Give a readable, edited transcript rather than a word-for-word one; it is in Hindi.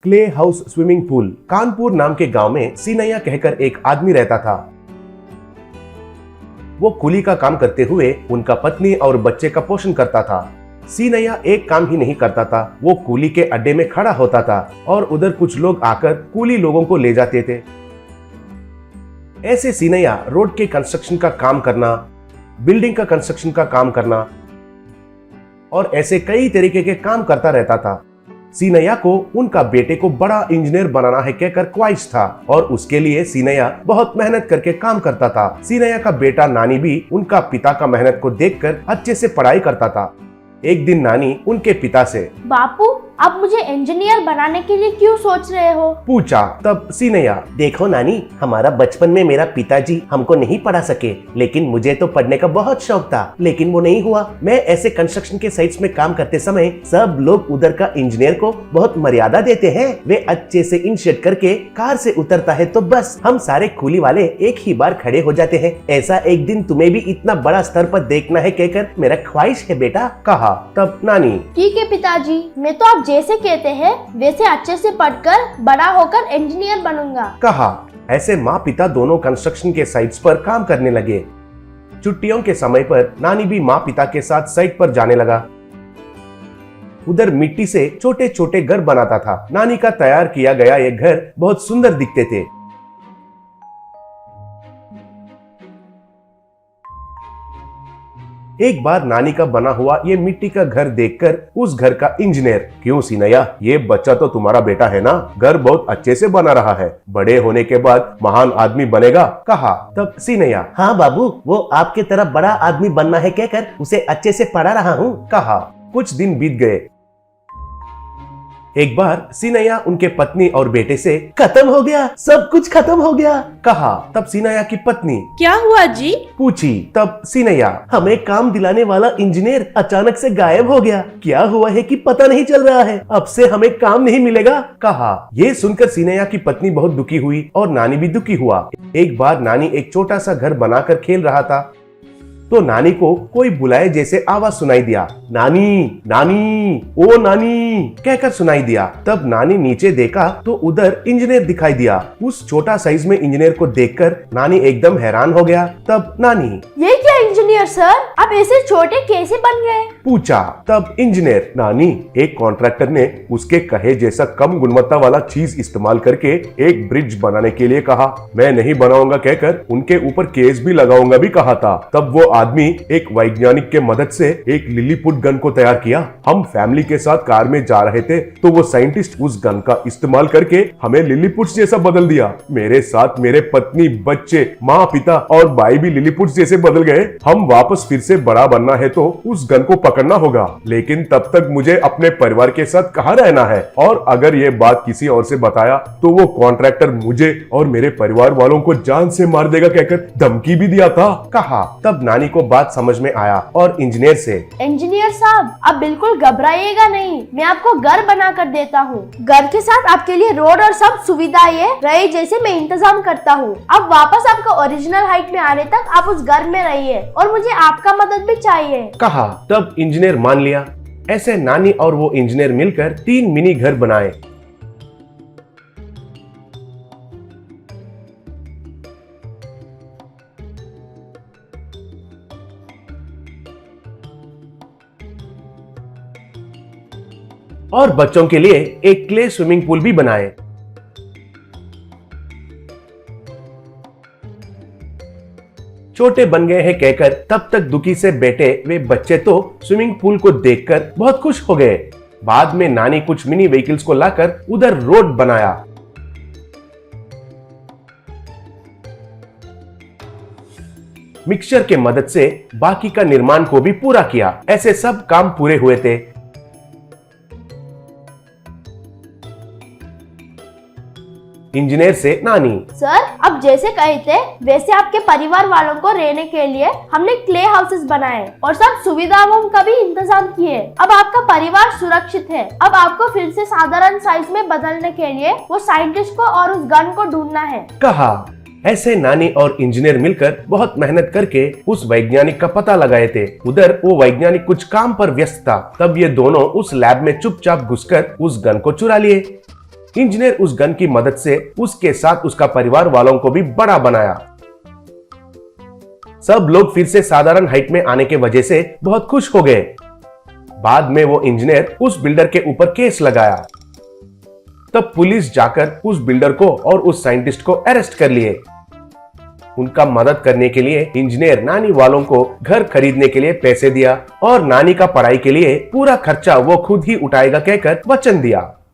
Clay house swimming pool. Kanpur नाम के गांव में सीनैया कहकर एक आदमी रहता था। वो कुली का काम करते हुए उनका पत्नी और बच्चे का पोषण करता था। सीनैया एक काम ही नहीं करता था, वो कुली के अड्डे में खड़ा होता था और उधर कुछ लोग आकर कुली लोगों को ले जाते थे। ऐसे सीनैया रोड के कंस्ट्रक्शन का काम करना, बिल्डिंग का कंस्ट्रक्शन का काम करना और ऐसे कई तरीके के काम करता रहता था। सीनैया को उनका बेटे को बड़ा इंजीनियर बनाना है कहकर ख्वाहिश था और उसके लिए सीनैया बहुत मेहनत करके काम करता था। सीनैया का बेटा नानी भी उनका पिता का मेहनत को देखकर अच्छे से पढ़ाई करता था। एक दिन नानी उनके पिता से, बापू आप मुझे इंजीनियर बनाने के लिए क्यों सोच रहे हो? पूछा। तब सीनैया, देखो नानी, हमारा बचपन में मेरा पिताजी हमको नहीं पढ़ा सके, लेकिन मुझे तो पढ़ने का बहुत शौक था, लेकिन वो नहीं हुआ। मैं ऐसे कंस्ट्रक्शन के साइट्स में काम करते समय सब लोग उधर का इंजीनियर को बहुत मर्यादा देते हैं। वे अच्छे से इनशर्ट करके कार से उतरता है तो बस हम सारे कुली वाले एक ही बार खड़े हो जाते हैं। ऐसा एक दिन तुम्हें भी इतना बड़ा स्तर पर देखना है कहकर मेरा ख्वाहिश है बेटा, कहा। तब नानी, ठीक है पिताजी, मैं तो आप जैसे कहते हैं वैसे अच्छे से पढ़कर बड़ा होकर इंजीनियर बनूंगा, कहा। ऐसे माँ पिता दोनों कंस्ट्रक्शन के साइट्स पर काम करने लगे। छुट्टियों के समय पर नानी भी माँ पिता के साथ साइट पर जाने लगा। उधर मिट्टी से छोटे छोटे घर बनाता था। नानी का तैयार किया गया ये घर बहुत सुंदर दिखते थे। एक बार नानी का बना हुआ ये मिट्टी का घर देखकर उस घर का इंजीनियर, क्यों सीनैया, ये बच्चा तो तुम्हारा बेटा है ना, घर बहुत अच्छे से बना रहा है, बड़े होने के बाद महान आदमी बनेगा, कहा। तब सीनैया, हाँ बाबू, वो आपके तरह बड़ा आदमी बनना है कहकर उसे अच्छे से पढ़ा रहा हूँ, कहा। कुछ दिन बीत गए। एक बार सीनैया उनके पत्नी और बेटे से, खत्म हो गया, सब कुछ खत्म हो गया, कहा। तब सीनैया की पत्नी, क्या हुआ जी? पूछी। तब सीनैया, हमें काम दिलाने वाला इंजीनियर अचानक से गायब हो गया, क्या हुआ है कि पता नहीं चल रहा है, अब से हमें काम नहीं मिलेगा, कहा। ये सुनकर सीनैया की पत्नी बहुत दुखी हुई और नानी भी दुखी हुआ। एक बार नानी एक छोटा सा घर बनाकर खेल रहा था तो नानी को कोई बुलाए जैसे आवाज सुनाई दिया। नानी, नानी, ओ नानी कहकर सुनाई दिया। तब नानी नीचे देखा तो उधर इंजीनियर दिखाई दिया। उस छोटा साइज में इंजीनियर को देखकर नानी एकदम हैरान हो गया। तब नानी, ये क्या इंजीनियर सर, आप ऐसे छोटे कैसे बन गए? पूछा। तब इंजीनियर, नानी, एक कॉन्ट्रैक्टर ने उसके कहे जैसा कम गुणवत्ता वाला चीज इस्तेमाल करके एक ब्रिज बनाने के लिए कहा। मैं नहीं बनाऊंगा कहकर उनके ऊपर केस भी लगाऊंगा भी कहा था। तब वो आदमी एक वैज्ञानिक के मदद से एक लिलीपुट गन को तैयार किया। हम फैमिली के साथ कार में जा रहे थे तो वो साइंटिस्ट उस गन का इस्तेमाल करके हमें लिलीपुट जैसा बदल दिया। मेरे साथ मेरे पत्नी, बच्चे, माँ, पिता और भाई भी लिलीपुट जैसे बदल गए। हम वापस फिर से बड़ा बनना है तो उस गन को पकड़ना होगा, लेकिन तब तक मुझे अपने परिवार के साथ कहाँ रहना है, और अगर ये बात किसी और से बताया तो वो कॉन्ट्रैक्टर मुझे और मेरे परिवार वालों को जान से मार देगा कहकर धमकी भी दिया था, कहा। तब नानी को बात समझ में आया और इंजीनियर से, इंजीनियर साहब, आप बिल्कुल घबराइएगा नहीं, मैं आपको घर बना कर देता हूँ। घर के साथ आपके लिए रोड और सब सुविधाएं रहे जैसे मैं इंतजाम करता हूँ। अब वापस आपका ओरिजिनल हाइट में आने तक आप उस घर में रहिए और मुझे आपका मदद भी चाहिए, कहा। तब इंजीनियर मान लिया। ऐसे नानी और वो इंजीनियर मिलकर 3 मिनी घर बनाए। और बच्चों के लिए एक क्ले स्विमिंग पूल भी बनाए। छोटे बन गए हैं कहकर तब तक दुखी से बैठे वे बच्चे तो स्विमिंग पूल को देखकर बहुत खुश हो गए। बाद में नानी कुछ मिनी व्हीकल्स को लाकर उधर रोड बनाया। मिक्सचर के मदद से बाकी का निर्माण को भी पूरा किया। ऐसे सब काम पूरे हुए थे। इंजीनियर से नानी, सर अब जैसे कहे थे वैसे आपके परिवार वालों को रहने के लिए हमने क्ले हाउसेस बनाए और सब सुविधाओं का भी इंतजाम किए। अब आपका परिवार सुरक्षित है। अब आपको फिर से साधारण साइज में बदलने के लिए वो साइंटिस्ट को और उस गन को ढूंढना है, कहा। ऐसे नानी और इंजीनियर मिलकर बहुत मेहनत करके उस वैज्ञानिक का पता लगाए थे। उधर वो वैज्ञानिक कुछ काम पर व्यस्त था। तब ये दोनों उस लैब में चुपचाप घुसकर उस गन को चुरा लिए। इंजीनियर उस गन की मदद से उसके साथ उसका परिवार वालों को भी बड़ा बनाया। सब लोग फिर से साधारण हाइट में आने के वजह से बहुत खुश हो गए। बाद में वो इंजीनियर उस बिल्डर के ऊपर केस लगाया। तब पुलिस जाकर उस बिल्डर को और उस साइंटिस्ट को अरेस्ट कर लिए। उनका मदद करने के लिए इंजीनियर नानी वालों को घर खरीदने के लिए पैसे दिया और नानी का पढ़ाई के लिए पूरा खर्चा वो खुद ही उठाएगा कहकर वचन दिया।